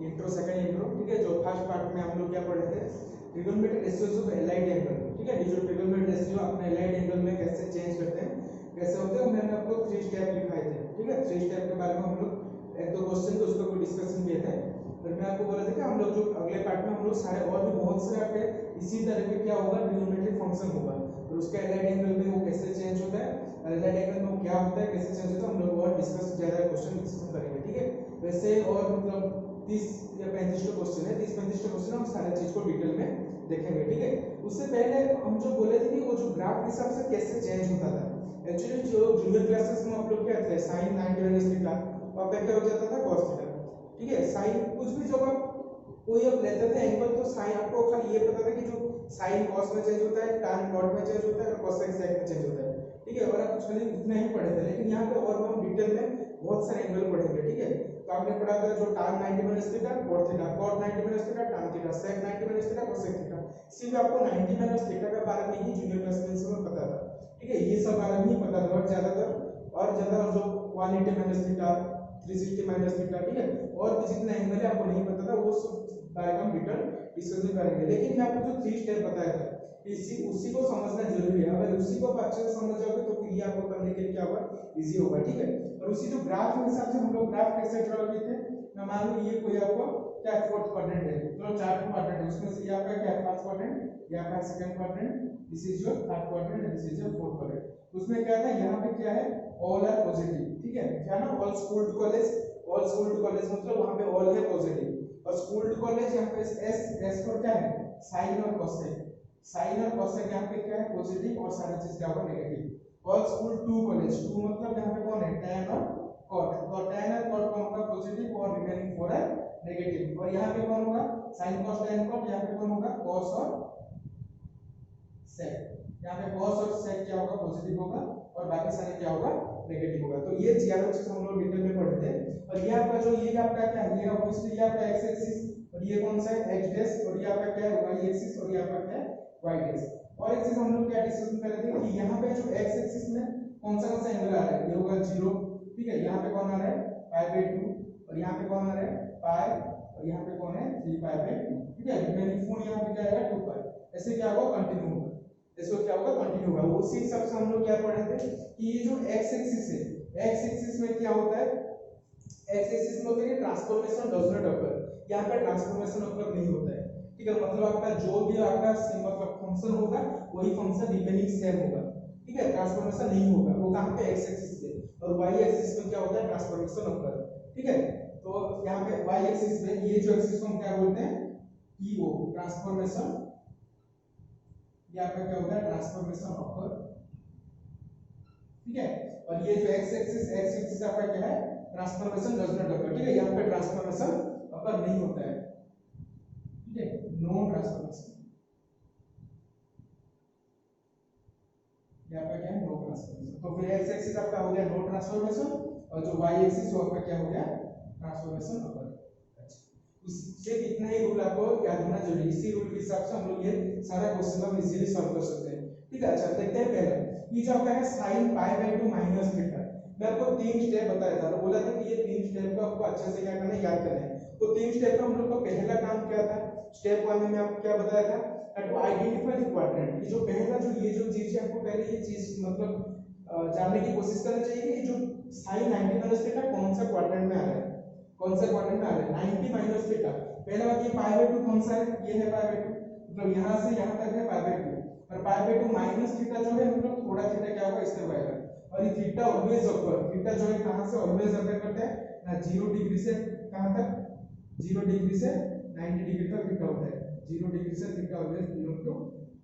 Intro second intro, ठीक है। जो फर्स्ट पार्ट में हम लोग क्या पढ़े थे, trigonometric ratios of allied angle, ठीक है। ये जो ट्रिग्नोमेट्रिक रेशियो अपने एलाइड एंगल में कैसे चेंज करते हैं, कैसे होते हैं, मैंने आपको 3 स्टेप लिखाए थे, ठीक है। 3 स्टेप के बारे में हम लोग एक दो क्वेश्चन तो उसका कोई डिस्कशन किए थे, और मैं आपको बोला था कि हम लोग जो अगले पार्ट में हम लोग सारे और भी बहुत सारे आपके इसी तरह के क्या होगा, ट्रिग्नोमेट्रिक फंक्शन होगा, और उसका एलाइड एंगल में वो कैसे चेंज होता है, एलाइड एंगल में वो क्या होता है, कैसे चेंज होता है, हम लोग और डिस्कस ज्यादा क्वेश्चन डिस्कस करेंगे, ठीक है। वैसे और मतलब 30 या 35 क्वेश्चन है, 30-35 क्वेश्चन हम सारे चीज को डिटेल में देखेंगे, ठीक है। उससे पहले हम जो बोले थे कि वो जो ग्राफ के हिसाब से कैसे चेंज होता था, एक्चुअली जो जूनियर क्लासेस में आप लोग क्या थे, sin 90 माइनस थीटा और पे क्या हो जाता था cos थीटा, ठीक है। sin कुछ भी जब आप कोई आप लेते थे एंगल, तो sin आपको खाली ये पता था कि जो sin cos में चेंज होता है, tan cot में चेंज होता है और cosec sec में चेंज होता है, ठीक है। और आप कुछ खाली इतना ही पढ़े थे, लेकिन यहाँ पे और हम डिटेल में बहुत सारे एंगल पढ़ेंगे, ठीक है। तो आपने पढ़ा था जो tan 90 minus theta cot theta, cot 90 minus theta tan theta, sec 90 minus theta cosec theta, सिर्फ आपको 90 माइनस थीटा के बारे में ही जूनियर क्लास में पता था, ठीक है। ये सब बारे में ही पता था, और ज्यादा जो 180 माइनस थीटा, 360 माइनस थीटा, ठीक है, और भी जितने एंगल है आपको नहीं पता था, वो सब बारे में हम डिटेल डिस्कशन करेंगे। लेकिन मैं आपको जो 3 स्टेप बताया था, उसी को समझना जरूरी है। अगर उसी को आप अच्छे से समझ जाओगे तो फिर ये आपको करने के लिए क्या होगा, इजी होगा, ठीक है। और उसी जो ग्राफ के हिसाब से हम लोग ग्राफ कैसे ड्रॉ किए थे, मैं मान लो ये कोई आपको क्या फोर्थ क्वाड्रेंट है, तो चार क्वाड्रेंट है, उसमें से ये आपका क्या फर्स्ट क्वाड्रेंट, ये आपका second quadrant, this is your third quadrant and this is your fourth quadrant. उसमें क्या था, यहाँ पे क्या है, ऑल आर पॉजिटिव, ठीक है, क्या ना, ऑल स्कूल्ड कॉलेज मतलब वहां पे ऑल है पॉजिटिव, और स्कूल्ड कॉलेज यहाँ पे एस पर क्या है, साइन और कोसेक, साइन और कोसेक यहाँ पे क्या है, पॉजिटिव, और सारी चीज क्या होगा, negative. All school to college, to मतलब यहाँ पे कौन है, tan और cot, तो tan और cot कौन होगा, पॉजिटिव, और रिमेनिंग 4 है नेगेटिव। और यहाँ पे कौन होगा, sin cos tan cot, यहाँ पे कौन होगा, cos और sec, यहाँ पे cos और sec क्या होगा, पॉजिटिव होगा, और बाकी सारे क्या होगा, नेगेटिव होगा। तो ये चारों चीज हम लोग डिटेल में पढ़े थे। और ये आपका जो ये आपका क्या है, ये ऑब्वियसली ये आपका x एक्सिस, और ये कौन सा है, x डैश, और ये आपका क्या है, y एक्सिस, और ये आपका क्या है, y डैश। और एक चीज हम लोग क्या डिस्कशन कर रहे थे कि यहाँ पे जो x एक्सिस में कौन सा एंगल आ रहा है, ये होगा 0, ठीक है। यहाँ पे कौन आ रहा है, π/2, और यहाँ पे कौन आ रहा है, π, और यहाँ पे कौन है, 3π/2, ठीक है। रिमेनिंग फुल यहाँ पे क्या आएगा, 2π। ऐसे क्या होगा, कंटिन्यू होगा, ऐसे क्या होगा, कंटिन्यू होगा। उसी हिसाब से हम लोग क्या पढ़े थे कि ये जो x एक्सिस है, x एक्सिस में क्या होता है, x एक्सिस में होता है कि ट्रांसफॉर्मेशन डज नॉट अकर, यहाँ पे ट्रांसफॉर्मेशन अकर नहीं होता है, ठीक है। मतलब आपका जो भी आपका मतलब फंक्शन होगा वही फंक्शन रिमेनिंग सेम होगा, ठीक है, ट्रांसफॉर्मेशन नहीं होगा। वो कहां पे, x एक्सिस पे, और y एक्सिस में क्या होता है, ट्रांसफॉर्मेशन अकर, ठीक है। तो यहाँ पे y एक्सिस पे ये जो एक्सिस को हम क्या बोलते हैं, PO, ट्रांसफॉर्मेशन, ये आपका क्या होता है, ट्रांसफॉर्मेशन अकर, ठीक है। और ये जो x एक्सिस आपका क्या है, ट्रांसफॉर्मेशन डज नॉट अकर, ठीक है। यहाँ पे ट्रांसफॉर्मेशन अकर नहीं होता है, ठीक है, नो ट्रांसफॉर्मेशन, यहाँ पे क्या है, नो ट्रांसफॉर्मेशन। तो फिर x एक्सिस आपका हो गया नो ट्रांसफॉर्मेशन, और जो y एक्सिस वो आपका क्या हो गया, ट्रांसफॉर्मेशन अकर। सिर्फ इतना ही रूल आपको याद होना जरूरी, इसी रूल के हिसाब से हम लोग ये सारा क्वेश्चन हम इजीली सॉल्व कर सकते हैं, ठीक है। अच्छा देखते हैं पहले ये जो आपका है sin π/2 माइनस थीटा, मैं आपको 3 स्टेप बताया था, बोला था कि ये 3 स्टेप को आपको अच्छे से क्या करना है, याद करना है। तो 3 स्टेप का हम लोग का पहला काम क्या था, स्टेप 1 में मैं आपको क्या बताया था, टू आइडेंटिफाई द क्वाड्रेंट। ये जो पहला जो ये जो चीज है, आपको पहले ये चीज मतलब जानने की कोशिश करनी चाहिए कि जो sin 90 माइनस थीटा कौन सा क्वाड्रेंट में आ रहा है, कौन सा क्वाड्रेंट में आ रहा है, 90 माइनस थीटा। पहला बात ये π/2 कौन सा है, ये है π/2, मतलब यहां से यहां तक है π/2, और π/2 माइनस थीटा जो है मतलब थोड़ा थीटा क्या होगा, इससे बढ़ेगा। और ये थीटा ऑलवेज अकर, थीटा जो है कहां से ऑलवेज अकर करता है ना, 0 डिग्री से कहां तक, 0 डिग्री से 90 डिग्री तक थीटा होता है, 0 डिग्री से theta always belong to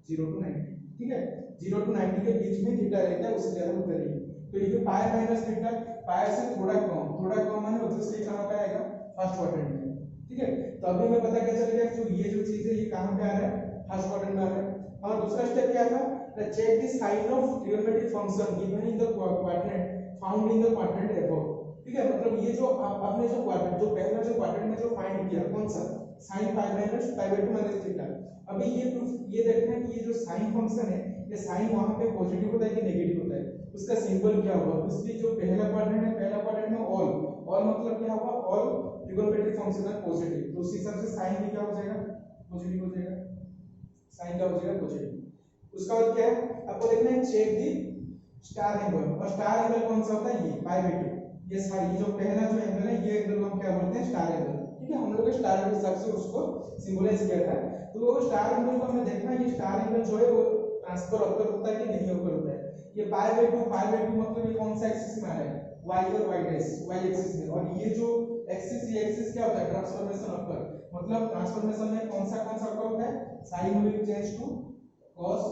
0 to 90, ठीक है। 0 to 90 के बीच में थीटा रहता है, उससे ज्यादा होता नहीं। तो ये जो π माइनस थीटा, π से थोड़ा कम माने ऑब्वियसली कहां पे आएगा, फर्स्ट क्वाड्रेंट में, ठीक है। तो अभी हमें पता क्या चल गया, जो ये जो चीज है ये कहां पे आ रहा है, फर्स्ट क्वाड्रेंट में आ रहा है। और दूसरा स्टेप क्या था, check the sign of trigonometric function given in the quadrant found in the quadrant above, ठीक है। मतलब ये जो आपने जो क्वाड्रेंट, जो पहला जो क्वाड्रेंट में जो फाइंड किया कौन सा, sin π/2 माइनस थीटा। अभी ये प्रूफ ये देखना है कि ये जो साइन फंक्शन है, ये साइन वहां पे पॉजिटिव होता है कि नेगेटिव होता है, उसका सिंबल क्या होगा। उसकी जो पहला क्वाड्रेंट है, पहला क्वाड्रेंट में ऑल मतलब क्या होगा, ऑल ट्रिगोनोमेट्रिक फंक्शन है पॉजिटिव, तो उस हिसाब से साइन भी क्या हो जाएगा, पॉजिटिव हो जाएगा, साइन क्या हो जाएगा, पॉजिटिव। उसका बाद क्या है आपको देखना है, चेक दी स्टार एंगल, और स्टार एंगल कौन सा होता है, ये पाई बाय 2, ये सारी जो पहला जो एंगल है ये एंगल को हम क्या बोलते हैं, स्टार एंगल, ठीक है। हम लोग स्टार एंगल हिसाब से उसको सिंबलाइज किया था। तो वो स्टार एंगल को हमें देखना है, ये स्टार एंगल जो है वो ट्रांसफर ऑकर होता है कि नहीं ऑकर होता है। ये पाई बाय 2 मतलब ये कौन सा एक्सिस में आ रहा है, y और y डैश, y एक्सिस में, और ये जो एक्सिस, ये एक्सिस क्या होता है, ट्रांसफॉर्मेशन ऑकर, मतलब ट्रांसफॉर्मेशन में कौन सा ऑकर होता है, sin will change to cos,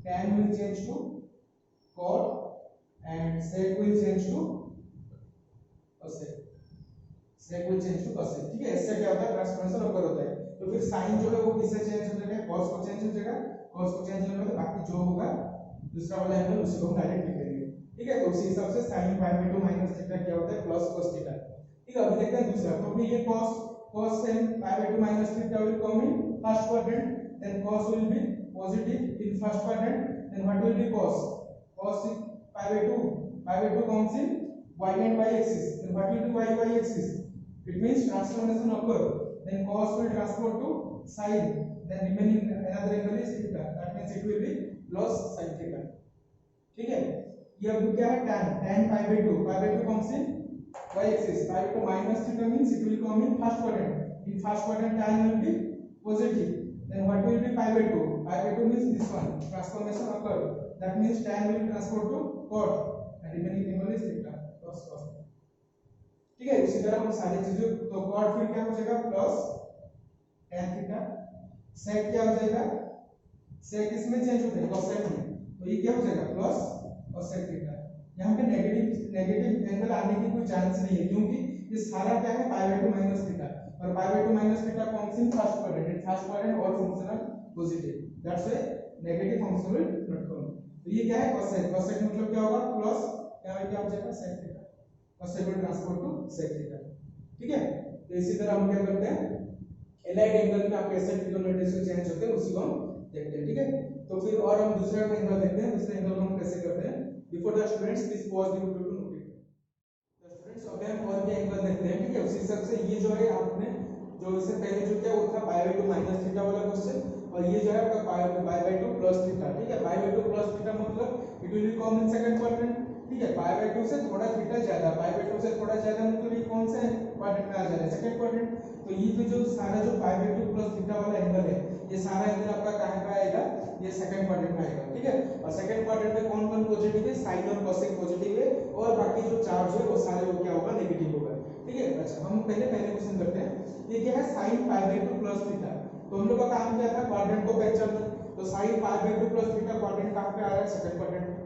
tan will change to cot, and sec will change to cosec, sec will change to cosec, ठीक है। इससे क्या होता है, ट्रांसफॉर्मेशन ऑकर होता है। तो फिर sin जो है वो किससे चेंज हो जाएगा, cos को चेंज हो जाएगा, cos को चेंज होने पे बाकी जो होगा दूसरा वाला एंगल उसी को हम डायरेक्ट लिख देंगे, ठीक है। तो उसी हिसाब से sin pi by 2 minus theta क्या होता है, प्लस cos थीटा, ठीक है। अभी देखते हैं दूसरा, तो फिर ये cos sin pi by 2 minus theta will come in first quadrant, then cos will be positive in first quadrant, then what will be cos pi by 2 comes in y and y axis, then what will be y axis, it means transformation occur, then cos will transfer to sin, then remaining another angle is theta, that means it will be plus sin theta, ठीक है। ये अब क्या है, tan pi by 2 comes in y axis, pi by 2 minus theta means it will come in first quadrant, in first quadrant tan will be positive, then what will be pi by 2 means this one, transformation occur, that means tan will transfer to cot, and remaining angle is theta plus cos, ठीक है। इसी तरह हम सारी चीजों, तो cot फिर क्या हो जाएगा, प्लस tan थीटा, sec क्या हो जाएगा, sec इसमें चेंज होता है cosec में, तो ये क्या हो जाएगा, प्लस cosec थीटा। यहाँ पे नेगेटिव एंगल आने की कोई चांस नहीं है, क्योंकि ये सारा क्या है, पाई बाय 2 माइनस थीटा, और pi by 2 minus theta comes in first quadrant और functional positive, that's why negative function will not come. तो ये क्या है, cosec मतलब क्या होगा, प्लस क्या हो जाएगा, sec theta, cosec will transfer to sec theta, ठीक है। तो इसी तरह हम क्या करते हैं, एलाइड एंगल में आप कैसे ट्रिगोनोमेट्री से चेंज होते हैं उसी को हम देखते हैं, ठीक है। तो फिर और हम दूसरा एंगल देखते हैं, दूसरे एंगल को हम कैसे करते हैं। Before the students please pause the video to note it. तो स्टूडेंट्स अब हम और भी एंगल देखते हैं, ठीक है। उसी हिसाब से ये जो है आपने जो इससे पहले जो किया वो था पाई बाय 2 माइनस थीटा वाला क्वेश्चन, और ये जो है आपका पाई बाय 2 प्लस थीटा, ठीक है। पाई बाय 2 प्लस थीटा मतलब it will B come in second quadrant, ठीक है। पाई बाय 2 से थोड़ा थीटा ज्यादा, पाई बाय 2 से थोड़ा ज्यादा मतलब ये कौन से क्वाड्रेंट में आ जा रहा है, सेकंड क्वाड्रेंट। तो ये जो सारा जो पाई बाय 2 प्लस थीटा वाला एंगल है, ये सारा एंगल आपका कहां पे आएगा, ये सेकंड क्वाड्रेंट में आएगा, ठीक है। और सेकंड क्वाड्रेंट में कौन कौन पॉजिटिव है, साइन और कोसेक पॉजिटिव है, और बाकी जो चार्ज है वो सारे वो क्या होगा, नेगेटिव होगा, ठीक है। अच्छा हम पहले क्वेश्चन करते हैं। ये क्या है, sin pi by 2 plus theta, तो हम लोग का काम क्या था, क्वाड्रेंट को पहचानना। तो sin pi by 2 plus theta quadrant कहां पे आ रहा है, सेकंड क्वाड्रेंट में,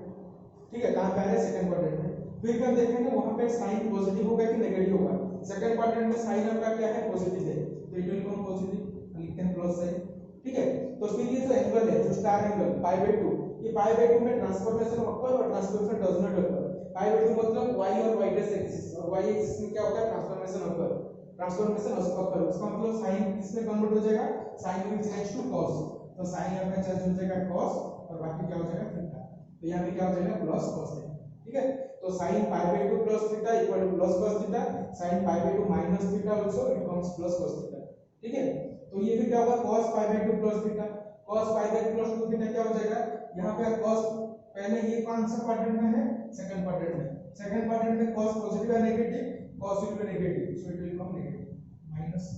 ठीक है। कहां पे आ रहा है, सेकंड क्वाड्रेंट में। फिर हम देखेंगे वहां पे sin पॉजिटिव होगा कि नेगेटिव होगा। सेकंड क्वाड्रेंट में sin आपका क्या है, पॉजिटिव है, तो इट विल कम पॉजिटिव, लिखते हैं प्लस साइन, ठीक है। तो फिर ये जो एंगल है, जो स्टार एंगल पाई बाय 2, ये पाई बाय 2 में ट्रांसफॉर्मेशन ऑकर और transformation does not occur. Pi by 2 मतलब y और y डैश एक्सिस, और y एक्सिस में क्या होता है, ट्रांसफॉर्मेशन ऑकर, ट्रांसफॉर्मेशन ऑकर, उसका मतलब sin किसमें कन्वर्ट हो जाएगा, sin will change to cos, तो sin आपका चेंज हो जाएगा cos, और बाकी क्या हो जाएगा, थीटा। तो यहां पे क्या हो जाएगा, प्लस cos थीटा, ठीक है। तो sin pi by 2 plus theta equal two plus cos theta, sin pi by 2 minus theta also it comes plus cos theta, ठीक है। तो ये फिर क्या होगा, cos pi by 2 plus theta, cos pi by 2 plus 2 theta क्या हो जाएगा, यहां पे cos पहले ये कौन सा क्वाड्रेंट में है, सेकंड क्वाड्रेंट में, सेकंड क्वाड्रेंट में cos पॉजिटिव है negative, cos will be negative, so it will come negative minus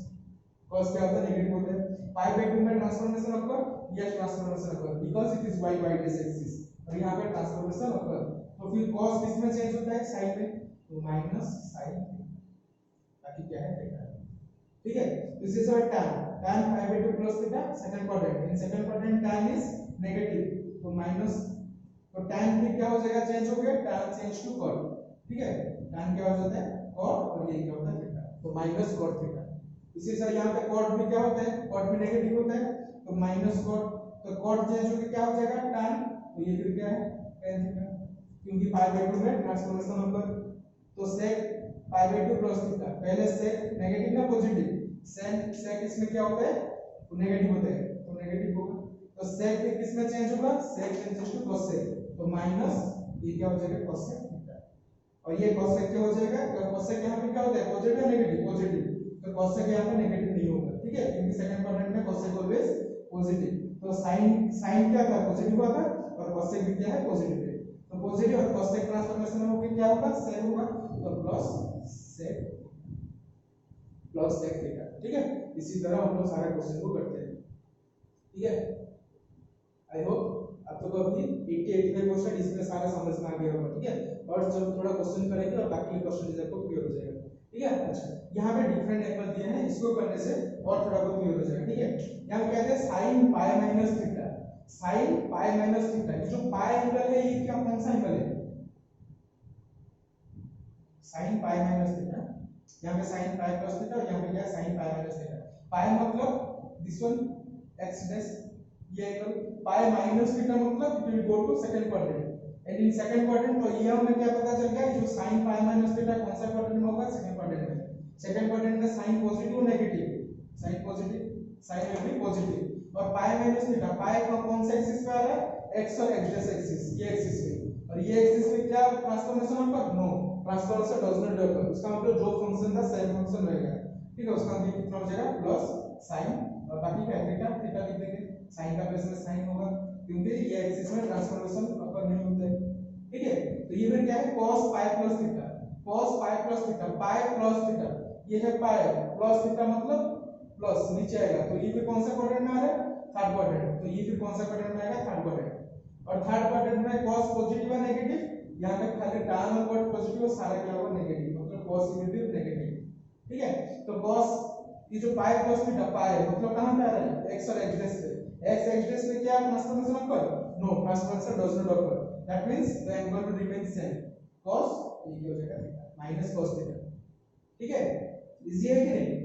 cos क्या होता है, नेगेटिव होता है। पाई बाय 2 में transformation occur, yes transformation occur, because it is y y axis, और यहां पे ट्रांसफॉर्मेशन ऑकर, तो फिर cos किस में चेंज होता है, sin में, तो माइनस sin, बाकी क्या है थीटा, ठीक है। This is our tan pi by 2 plus theta second quadrant, in second quadrant tan is negative, तो माइनस, तो tan फिर क्या हो जाएगा, चेंज हो गया, tan चेंज टू cot, ठीक है। tan क्या हो जाता है, cot, और ये क्या होता है, थीटा, तो माइनस cot थीटा। इसी तरह यहाँ पे cot भी क्या होता है, cot भी नेगेटिव होता है, तो माइनस cot, तो cot चेंज होकर क्या हो जाएगा, tan, तो ये फिर क्या है, tan थीटा, क्योंकि पाई बाय 2 में ट्रांसफॉर्मेशन होकर। तो sec pi by 2 plus theta, पहले sec नेगेटिव ना पॉजिटिव, sec इसमें क्या होता है, तो नेगेटिव होता है, तो नेगेटिव होगा। तो sec किस में चेंज होगा, sec चेंजेस टू cosec, तो माइनस ये क्या हो जाएगा, cosec थीटा, और ये cos sec क्या हो जाएगा, cos sec यहाँ पे क्या होता है पॉजिटिव या नेगेटिव, पॉजिटिव, तो cos sec यहाँ पे नेगेटिव नहीं होगा, ठीक है, क्योंकि सेकंड क्वाड्रेंट में cos sec ऑलवेज पॉजिटिव, तो sin क्या था पॉजिटिव हुआ था और cos sec भी क्या है पॉजिटिव है, तो पॉजिटिव और cos sec ट्रांसफॉर्मेशन होके क्या होगा sec होगा, तो प्लस sec थीटा, ठीक है। इसी तरह हम लोग सारे क्वेश्चन को करते हैं, ठीक है। आई होप आप लोग अभी 80-85 क्वेश्चन इसमें सारा समझ में आ गया होगा, ठीक है, और जब थोड़ा क्वेश्चन करेंगे और बाकी क्वेश्चन आपको क्लियर हो जाएगा, ठीक है। अच्छा, यहाँ पे डिफरेंट एंगल दिए हैं, इसको करने से और थोड़ा बहुत क्लियर हो जाएगा, ठीक है। यहाँ पे कहते हैं sin pi minus theta, sin pi minus theta, ये जो पाई एंगल है ये क्या कौन सा एंगल है, sin पाई माइनस थीटा, यहाँ पे sin पाई प्लस थीटा और यहाँ पे क्या sin pi minus theta, pi मतलब दिस वन x डैश, ये एंगल, पाई माइनस थीटा मतलब it will go to second quadrant, and in second quadrant, तो ये हमें क्या पता चल गया जो sin पाई माइनस थीटा कौन सा क्वाड्रेंट में होगा, सेकंड क्वाड्रेंट में, सेकंड क्वाड्रेंट में sin positive negative, sin positive, sin will be positive, और पाई माइनस थीटा, पाई कौन सा एक्सिस पे आ रहा है, x और x डैश एक्सिस, ये एक्सिस पे, और ये एक्सिस पे क्या ट्रांसफॉर्मेशन होगा, no transformation does not occur, उसका मतलब जो फंक्शन था सेम फंक्शन रहेगा, ठीक है, उसका मतलब कितना हो जाएगा प्लस sin, और बाकी का थीटा, थीटा लिख देंगे, sin का प्लस में sin होगा क्योंकि ये एक्सिस में ट्रांसफॉर्मेशन occur नहीं होता है, ठीक है। तो ये फिर क्या है cos पाई प्लस थीटा, cos पाई प्लस थीटा, पाई प्लस थीटा, ये है पाई प्लस थीटा मतलब प्लस नीचे आएगा, तो ये फिर कौन सा क्वाड्रेंट में आ रहा है, थर्ड क्वाड्रेंट, तो ये फिर कौन सा क्वाड्रेंट में आएगा, थर्ड क्वाड्रेंट, और थर्ड क्वाड्रेंट में cos पॉजिटिव है नेगेटिव, यहाँ पे खाली tan और cot पॉजिटिव और सारा क्या होगा नेगेटिव, मतलब cos विल बी नेगेटिव, ठीक है। तो cos ये जो पाई cos थीटा पाई मतलब कहां पे आ रहा है, x और x डैश पे, x डैश पे क्या transformation occur, no transformation does not occur, that means the angle will remain same, cos ये क्या हो जाएगा थीटा माइनस cos थीटा, ठीक है, इजी है कि नहीं।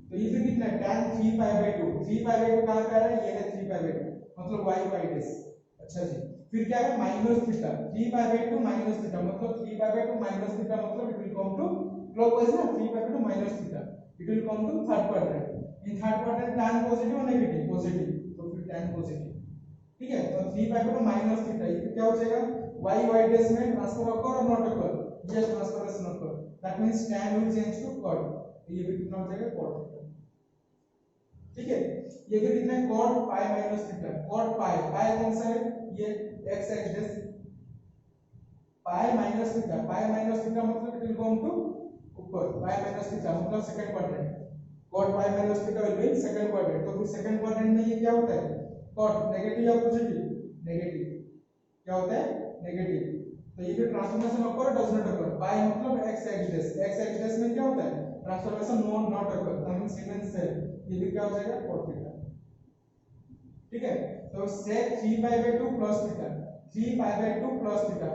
तो ये फिर कितना tan 3 pi by 2, 3 pi by 2 कहां पे आ रहा है, ये है 3 पाई बाय 2 मतलब y डैश, अच्छा जी, फिर क्या है minus theta, 3 pi by 2 minus theta मतलब 3 पाई बाय 2 माइनस थीटा मतलब it will come to clockwise ना, 3 pi by 2 minus theta it will come to third quadrant, in third quadrant tan positive और negative, positive, तो फिर tan positive, ठीक है। तो 3 pi by 2 minus theta, ये क्या हो जाएगा y डैश में ट्रांसफर occur और not occur, yes transformation occur, that means tan will change to cot, ये भी कितना हो जाएगा cot थीटा, ठीक है। ये फिर कितना है cot पाई माइनस थीटा, cot पाई, पाई कौन सा है ये x डैश, पाई माइनस थीटा, पाई माइनस थीटा मतलब इट विल कम टू ऊपर, पाई माइनस थीटा मतलब second quadrant, cot pi minus theta will B second quadrant, तो फिर सेकंड क्वाड्रेंट में ये क्या होता है cot नेगेटिव या पॉजिटिव, नेगेटिव, क्या होता है नेगेटिव, तो ये फिर transformation occur does not occur, पाई मतलब x डैश में क्या होता है transformation not occur, that means remain same, ये भी क्या हो जाएगा cot थीटा, ठीक है। तो sec 3 pi by 2 plus theta, 3 pi by 2 plus theta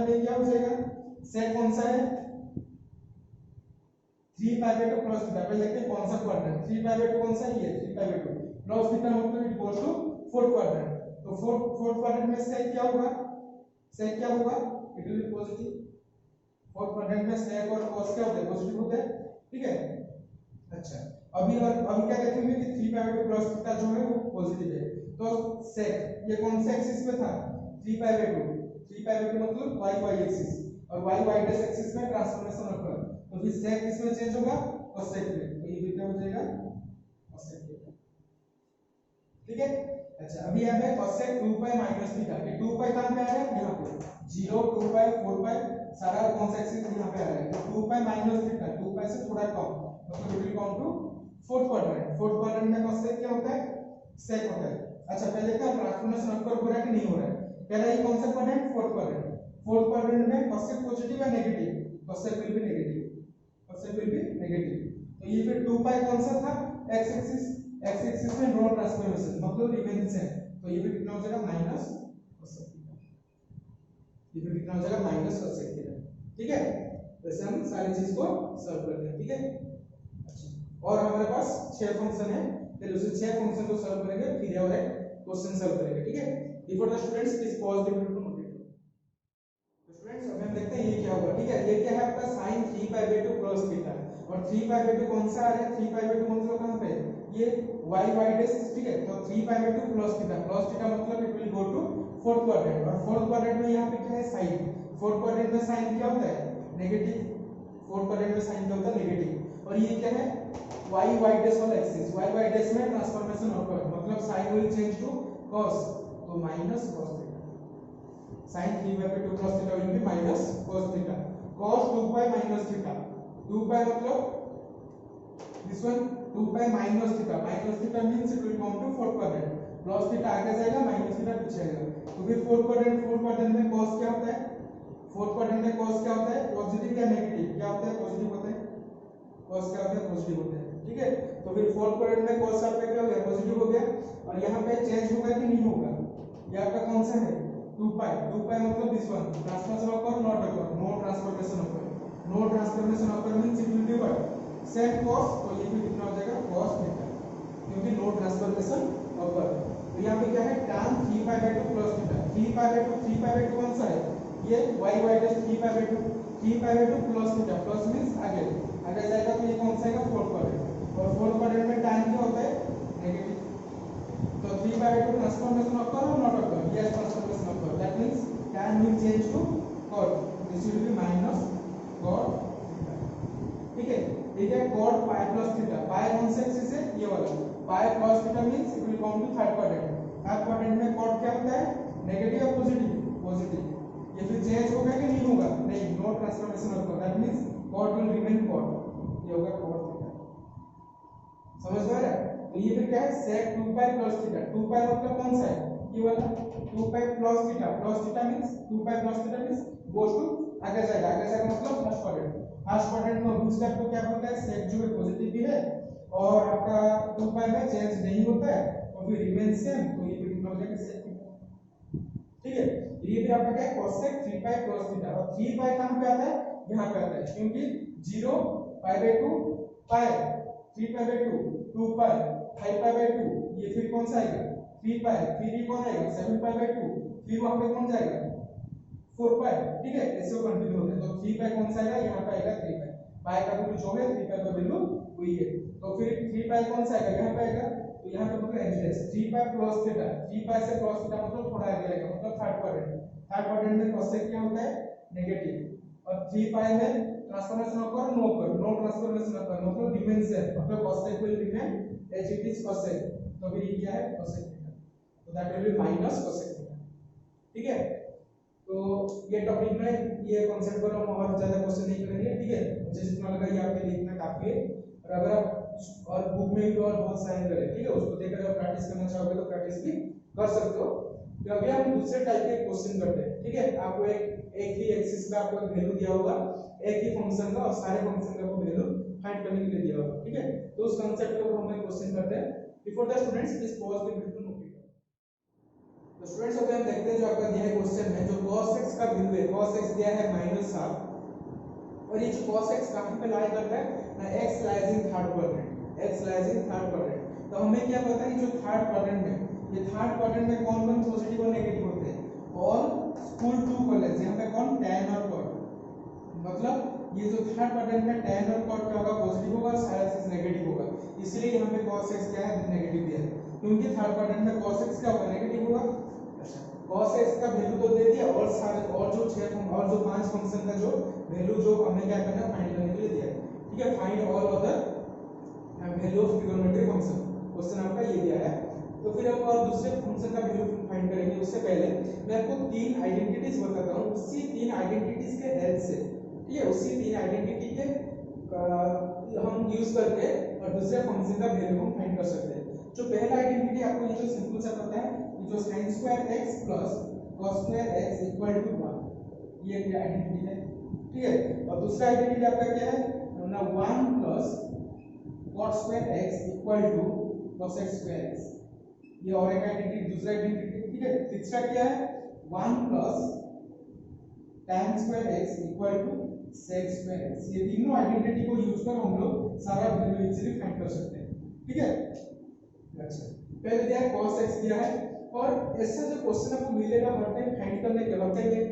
में क्या हो जाएगा sec कौन सा है 3 पाई बाय 2 प्लस थीटा, पहले देखते हैं कौन सा क्वाड्रेंट, 3 पाई बाय 2 कौन सा है ये 3 पाई बाय 2 प्लस थीटा मतलब it equals to fourth quadrant, तो फोर्थ क्वाड्रेंट में sec क्या होगा, it will be positive, fourth quadrant में sec और cos क्या होते हैं पॉजिटिव होते हैं, ठीक है। अच्छा, अभी क्या देखेंगे कि 3 पाई बाय 2 प्लस थीटा जो है वो पॉजिटिव है, तो sec ये कौन से एक्सिस पे था 3 पाई बाय 2, 3 पाई बाय 2 मतलब y एक्सिस, और y डैश एक्सिस में ट्रांसफॉर्मेशन occur, तो फिर sec किसमें चेंज होगा cosec में, तो ये भी क्या हो जाएगा cosec थीटा, ठीक है। अच्छा, अभी यहाँ पे cosec 2 पाई माइनस थीटा, ये 2 पाई कहां पे आ रहा है यहाँ पे 0 2 पाई 4 पाई सारा कौन सा एक्सिस यहाँ पे आ रहा है, तो 2 पाई माइनस थीटा 2 पाई से थोड़ा कम मतलब it will come to fourth quadrant में cosec क्या होता है sec होता है। अच्छा, पहले का ट्रांसफॉर्मेशन occur हो रहा है कि नहीं हो रहा है, पहला ये कौन सा क्वाड्रेंट फोर्थ क्वाड्रेंट में cosec पॉजिटिव या negative, cosec will be negative, तो ये फिर 2 पाई कौन सा था x एक्सिस में नो ट्रांसफॉर्मेशन मतलब रिमेन सेम, तो ये भी कितना हो जाएगा माइनस cosec थीटा, ये भी कितना हो जाएगा माइनस cosec थीटा, ठीक है। वैसे हम सारी चीज को सॉल्व करते हैं, ठीक है। अच्छा, और हमारे पास 6 फंक्शन है, फिर उसे 6 फंक्शन को सॉल्व करेंगे, फिर और एक क्वेश्चन सॉल्व करेंगे, ठीक है। Before the students please pause the video to note it. तो स्टूडेंट्स अब हम देखते हैं ये क्या होगा, ठीक है। ये क्या है आपका sin 3 pi by 2 cos theta, और 3 पाई बाय 2 कौन सा आ रहा है 3 पाई बाय 2 मतलब कहां पे ये y डैश, ठीक है। तो 3 पाई बाय 2 cos थीटा मतलब it will go to fourth quadrant, और फोर्थ क्वाड्रेंट में यहां पे क्या है sin, फोर्थ क्वाड्रेंट में sin क्या होता है नेगेटिव, फोर्थ क्वाड्रेंट में साइन क्या होता है नेगेटिव। और ये क्या है y y डैश वाला एक्सिस, y y डैश में ट्रांसफॉर्मेशन ऑकर, मतलब sine will change to cos, तो minus cos theta, sin 3/2 cos theta will be minus cos theta, cos 2 pi minus theta, 2 pi मतलब this one 2 pi minus theta means it will come to fourth quadrant, plus theta आगे जाएगा minus theta पीछे आएगा, तो फिर fourth quadrant में cos क्या होता है, फोर्थ क्वाड्रेंट में cos क्या होता है पॉजिटिव या नेगेटिव, क्या होता है पॉजिटिव होता है, cos क्या होता है पॉजिटिव होता है, ठीक है। तो फिर फोर्थ क्वाड्रेंट में cos आपका क्या हो गया पॉजिटिव हो गया, और यहाँ पे चेंज होगा कि नहीं होगा, ये आपका कौन सा है 2 पाई मतलब this one transformation occur not occur, no transformation occur, no transformation occur means it will be what same cos, तो ये भी कितना हो जाएगा cos थीटा, क्योंकि नो ट्रांसफॉर्मेशन ऑकर। तो यहाँ पे क्या है tan 3π/2 प्लस थीटा, 3π/2 कौन सा है ये y y dash 3π/2 plus theta, plus means आगे जाएगा, तो ये कौन सा आएगा फोर्थ क्वाड्रेंट, और फोर्थ क्वाड्रेंट में tan क्या होता है नेगेटिव, तो 3/2 transformation occur or not occur, yes transformation occur, that means tan will change to cot, this will be minus cot theta, ठीक है। ठीक है cot pi plus theta, pi कौन सा एक्सिस है ये वाला, pi plus theta means it will come to third quadrant में cot क्या होता है नेगेटिव या पॉजिटिव, ये फिर चेंज होगा कि नहीं होगा, नहीं, no transformation occur, that means cot will remain cot, ये होगा cot थीटा, समझ में आ रहा है। तो ये फिर क्या है sec 2 pi plus theta, 2 pi मतलब कौन सा है ये वाला 2 pi plus theta means 2 pi plus theta means goes to आगे जाएगा मतलब फर्स्ट क्वाड्रेंट में उस स्टेप को क्या बोलते हैं sec जो है पॉजिटिव भी है और आपका 2 पाई में चेंज नहीं होता है, तो फिर रिमेन सेम, तो ये भी कितना हो जाएगा sec थीटा, ठीक है। ये भी आपका क्या है cosec 3 पाई प्लस थीटा, और 3 पाई कहां पे आता है यहां पे आता है, क्योंकि 0 π/2 पाई 3π/2 2 पाई 5π/2, ये फिर कौन सा आएगा 3 पाई, फिर ये कौन आएगा 7π/2, फिर वहां पे कौन जाएगा 4 पाई, ठीक है, ऐसे वो कंटिन्यू होता है। तो 3 पाई कौन सा आएगा यहाँ पे आएगा 3 पाई, पाई का वैल्यू जो है 3 पाई का वैल्यू वही है, तो फिर 3 पाई कौन सा आएगा यहाँ पे आएगा, तो यहाँ पे मतलब एंगल 3 पाई प्लस थीटा, 3 पाई से प्लस थीटा मतलब थोड़ा आगे आएगा, मतलब थर्ड क्वाड्रेंट में cosec क्या होता है नेगेटिव, और 3 पाई में transformation occur no transformation occur मतलब रिमेन सेम, मतलब cosec will remain as it is cosec, तो फिर ये क्या है cosec थीटा, तो that will be minus cosec theta, ठीक है। तो ये टॉपिक में ये कांसेप्ट पर हम और ज्यादा क्वेश्चन नहीं करेंगे, ठीक है, मुझे जितना लगा ये आपके लिए इतना काफी है, और अगर आप और बुक में भी और बहुत सारे करें, ठीक है, उसको देखकर अगर प्रैक्टिस करना चाहोगे तो प्रैक्टिस भी कर सकते हो। तो अभी हम दूसरे टाइप के क्वेश्चन करते हैं, ठीक है, आपको एक ही एक्सिस का आपको वैल्यू दिया होगा, एक ही फंक्शन का और सारे फंक्शन का आपको वैल्यू फाइंड करने के लिए दिया होगा, ठीक है। तो उस कांसेप्ट के ऊपर हम एक क्वेश्चन करते हैं। Before the students please pause the video to note it. तो स्टूडेंट्स अभी हम देखते हैं जो आपका दिया है क्वेश्चन में, जो cos x का वैल्यू है, cos x दिया है -12, और ये जो cos x कहां पे लाई करता है ना, x lies in third quadrant, तो हमें क्या पता है जो थर्ड क्वाड्रेंट में, ये थर्ड क्वाड्रेंट में कौन पॉजिटिव और नेगेटिव होते हैं, ऑल स्कूल टू कॉलेज, यहां पे कौन tan और cot, मतलब ये जो थर्ड क्वाड्रेंट में tan और cot क्या होगा पॉजिटिव होगा, सारा चीज नेगेटिव होगा, इसलिए यहां पे cos x क्या है नेगेटिव दिया है, क्योंकि थर्ड क्वाड्रेंट में cos x क्या होगा नेगेटिव होगा। अच्छा, cos x का वैल्यू तो दे दिया, और सारे और जो 5 फंक्शन का जो वैल्यू जो हमें क्या करना है फाइंड करने के लिए दिया है, ठीक है, find all other value of trigonometric function, question आपका ये दिया है। तो फिर हम और दूसरे फंक्शन का वैल्यू फाइंड करेंगे, उससे पहले मैं आपको 3 आइडेंटिटीज बताता हूं, उसी 3 आइडेंटिटीज के हेल्प से, ठीक है, उसी 3 आइडेंटिटी के हम यूज करके और दूसरे फंक्शन का वैल्यू हम फाइंड कर सकते हैं। जो पहला आइडेंटिटी आपको ये जो सिंपल सा पता है, ये जो sin2x + cos2x = 1, ये आइडेंटिटी है, ठीक है। और दूसरा आइडेंटिटी आपका क्या है ना, 1 + cos2x = cosx2x, ये और एक आइडेंटिटी, दूसरा आइडेंटिटी, ठीक है। तीसरा क्या है 1 + tan2x = sec2x, ये तीनों आइडेंटिटी को यूज कर हम लोग सारा वैल्यू इजीली फाइंड कर सकते हैं, ठीक है। अच्छा, पहले दिया है cos x दिया है, और ऐसा जो क्वेश्चन आपको मिलेगा हर टाइम फाइंड करने के वक्त में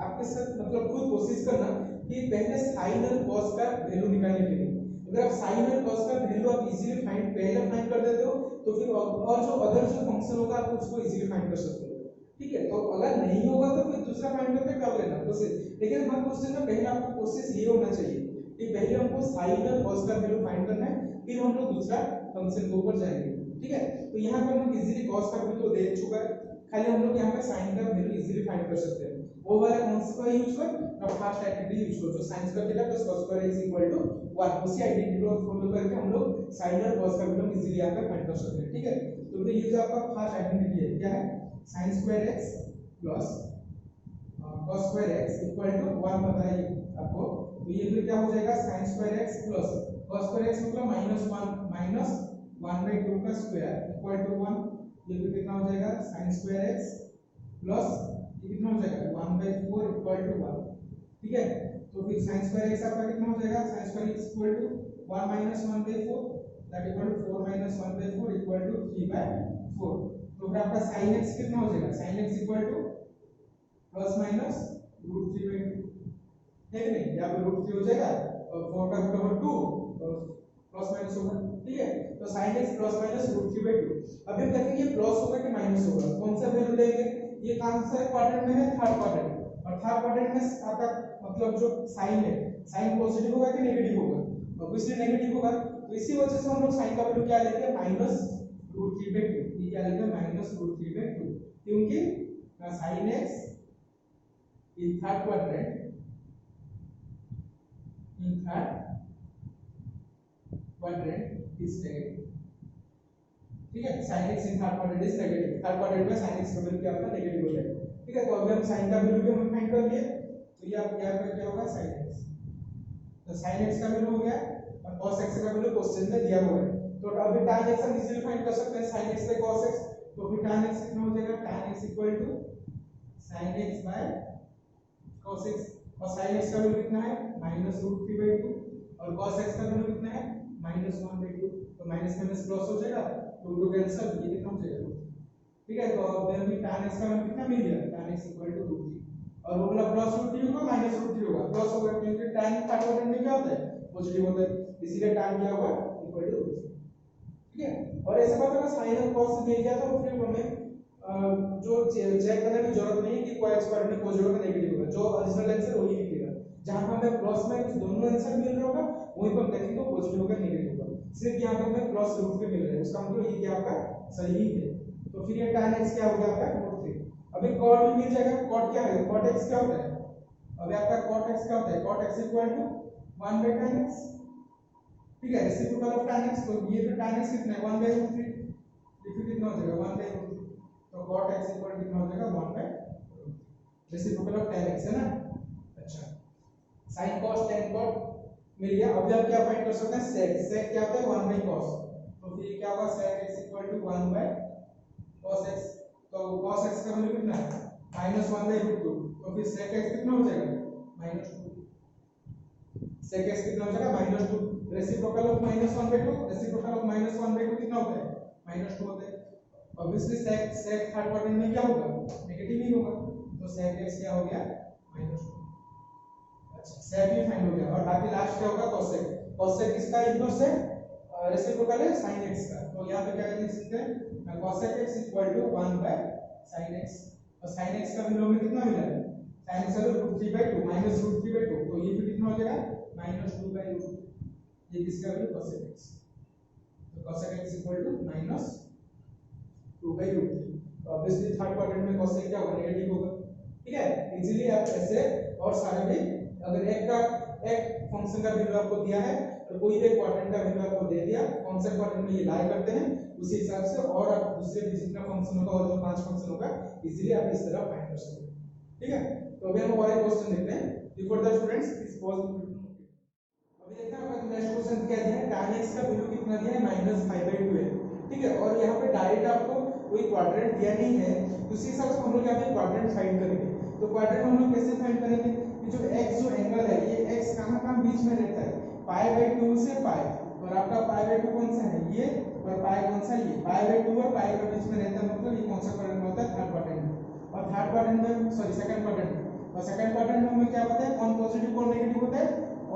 आपके साथ मतलब खुद कोशिश करना कि पहले sin और cos का वैल्यू निकालने के लिए, अगर आप sin और cos का वैल्यू आप इजीली पहले फाइंड कर देते हो, तो फिर और जो अदर जो फंक्शन होगा आप उसको इजीली फाइंड कर सकते हो, ठीक है। तो अगर नहीं होगा तो फिर दूसरा फाइंड करके कर लेना कोशिश, लेकिन हर क्वेश्चन में पहले आपको कोशिश ये होना चाहिए कि पहले हमको साइन और कॉस का वैल्यू फाइंड करना है, फिर हम लोग दूसरा फंक्शन के ऊपर जाएंगे। ठीक है, तो यहाँ पर हम इजीली कॉस का वैल्यू दे चुका है, खाली हम लोग यहाँ पे साइन का वैल्यू इजीली फाइंड कर सकते हैं। वो वाला कौन सा यूज कर, ना फर्स्ट आइडेंटिटी यूज करो, जो sin square theta plus cos square is equal to 1, उसी आइडेंटिटी को फॉलो करके हम लोग sin और cos का वैल्यू इजीली यहाँ पे फाइंड कर सकते हैं। ठीक है, तो फिर ये जो आपका फर्स्ट आइडेंटिटी है क्या है, sin square x plus cos square x equal to 1 बताइए आपको, तो ये फिर क्या हो जाएगा sin square x plus cos square x मतलब -1 माइनस 1/2 का स्क्वायर इक्वल टू 1, ये फिर कितना हो जाएगा sin स्क्वायर x प्लस ये कितना हो जाएगा 1/4 इक्वल टू 1। ठीक है, तो फिर sin स्क्वायर x आपका कितना हो जाएगा, sin square x equal to 1 minus 1/4 that equal to 4 minus 1/4 equal to 3/4। तो फिर आपका sin x कितना हो जाएगा, sin x equal two plus minus √3/2 है कि नहीं, यहाँ पे √3 हो जाएगा और 4 का रूट ओवर 2 और प्लस माइनस होगा। ठीक है, तो sin x प्लस माइनस √3/2। अब हम देखेंगे प्लस होगा कि माइनस होगा, कौन सा वैल्यू लेंगे, ये कौन सा क्वाड्रेंट में है, थर्ड क्वाड्रेंट, और थर्ड क्वाड्रेंट में आपका मतलब जो साइन है, साइन पॉजिटिव होगा कि नेगेटिव होगा, ऑब्वियसली नेगेटिव होगा, तो इसी वजह से हम लोग साइन का वैल्यू क्या लेंगे -√3/2, ये क्या लेंगे -√3/2, क्योंकि sin x in third quadrant is negative. ठीक है, sin x in third quadrant is negative, third quadrant में sin x का वैल्यू क्या होगा, नेगेटिव हो जाएगा। ठीक है, तो अभी हम sin का वैल्यू भी हम फाइंड कर लिए, तो ये आप यहाँ पर क्या होगा sin x, तो sin x का वैल्यू हो गया और cos x का वैल्यू क्वेश्चन में दिया हुआ है, तो अभी tan x हम इजीली फाइंड कर सकते हैं, sin x by cos x, तो फिर tan x कितना हो जाएगा, tan x equal to sin x by cos x, और sin x का वैल्यू कितना है -√3/2 और cos x का वैल्यू कितना है -1/2, तो माइनस माइनस प्लस हो जाएगा, 2 कैंसिल, ये कितना हो जाएगा। ठीक है, तो अब भी tan x का वैल्यू कितना मिल गया, tan x इक्वल टू √3, और वो वाला प्लस √3 होगा माइनस √3 होगा, प्लस होगा क्योंकि tan थर्ड क्वाड्रेंट में क्या होता है, पॉजिटिव होता है, इसीलिए tan क्या होगा इक्वल टू √3। ठीक है, और ऐसे बात अगर sin और cos मिल गया तो फिर हमें जो चेक करने की जरूरत नहीं है कि कोई एक्सपर्ट में पॉजिटिव होगा नेगेटिव होगा, जो ओरिजिनल आंसर वही निकलेगा, जहां पर हमें प्लस माइनस दोनों आंसर मिल रहा होगा वहीं पर देखेंगे तो पॉजिटिव होगा नेगेटिव होगा, सिर्फ यहां पे हमें प्लस रूट के मिल रहे हैं, उसका मतलब ये क्या आपका सही है। तो फिर ये tan x क्या हो गया आपका √3, अभी cot भी मिल जाएगा, cot क्या है, cot x क्या होता है, अभी आपका cot x क्या होता है, cot x equal to 1/tan x। ठीक है, रेसिप्रोकल ऑफ tan x, तो ये तो tan x कितना है 1/√3, ये फिर कितना हो जाएगा 1/√3, तो cot x इक्वल कितना हो जाएगा 1/√3, रेसिप्रोकल ऑफ tan x है ना। अच्छा, sin cos tan cot मिल गया, अभी आप क्या फाइंड कर सकते हैं, sec, sec क्या होता है 1/cos, तो फिर क्या होगा sec x equal to 1/cos x, तो cos x का वैल्यू कितना है -1/√2, तो फिर sec x कितना हो जाएगा -2, sec x कितना हो जाएगा -2, रेसिप्रोकल ऑफ -1/2, रेसिप्रोकल ऑफ -1/2 कितना होता है -2 होता है, ऑब्वियसली sec थर्ड क्वाड्रेंट में क्या होगा नेगेटिव ही होगा, तो sec x क्या हो गया -2। अच्छा, sec भी फाइंड हो गया, और बाकी लास्ट क्या होगा cos x, cos x किसका इनवर्स है, रेसिप्रोकल है sin x का, तो यहां पे क्या लिख सकते हैं cos x equal to 1/sin x, और sin x का वैल्यू हमें कितना मिला है, sin x का √3/2 -√3/2, तो ये भी कितना हो जाएगा -2/√3, ये किसका वैल्यू cos x, तो cos x इक्वल टू -2/√3, तो ऑब्वियसली थर्ड क्वाड्रेंट में cos x क्या होगा नेगेटिव होगा। ठीक है, इजीली आप ऐसे और सारे भी, अगर एक फंक्शन का वैल्यू आपको दिया है और कोई एक क्वाड्रेंट का वैल्यू आपको दे दिया, कौन सा क्वाड्रेंट में ये लाई करते हैं उसी हिसाब से, और आप दूसरे भी जितना फंक्शन होगा और जो 5 फंक्शन होगा इजीली आप इस तरह फाइंड कर सकते हैं। ठीक है, तो अभी हम और एक क्वेश्चन देखते हैं, before the students is possible. अभी देखते हैं अपन नेक्स्ट क्वेश्चन क्या दिया है, tan x का वैल्यू कितना दिया है -5/2 है। ठीक है, और यहाँ पे डायरेक्ट आपको कोई क्वाड्रेंट दिया नहीं है, उसी हिसाब से हम लोग यहाँ पे क्वाड्रेंट फाइंड करेंगे। तो क्वाड्रेंट हम लोग कैसे फाइंड करेंगे, जो x जो एंगल है, ये x कहां बीच में रहता है, π/2 से π, और आपका π/2 कौन सा है ये, और π कौन सा ये, π/2 और π के बीच में रहता है, मतलब ये कौन सा क्वाड्रेंट होता है थर्ड क्वाड्रेंट में, और थर्ड क्वाड्रेंट में सॉरी सेकंड क्वाड्रेंट में, और सेकंड क्वाड्रेंट में हमें क्या पता है कौन पॉजिटिव कौन नेगेटिव होता है,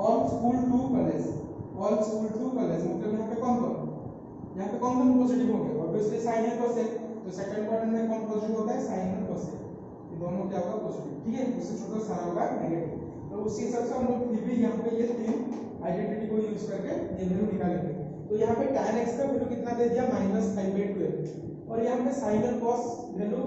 ऑल स्कूल टू कॉलेज, मतलब यहाँ पे कौन पॉजिटिव हो गया, ऑब्वियसली sin है cos x, तो सेकंड क्वाड्रेंट में कौन पॉजिटिव होता है, साइन और कोसेक, ये दोनों क्या होगा, पॉजिटिव, ठीक है। उससे छोटा सारा होगा नेगेटिव। तो उसी हिसाब से हम लोग फिर भी यहाँ पे ये तीन आइडेंटिटी को यूज करके ये वैल्यू निकालेंगे। तो यहाँ पे tan x का वैल्यू कितना दे दिया, -5/12, और यहाँ पे sin और cos वैल्यू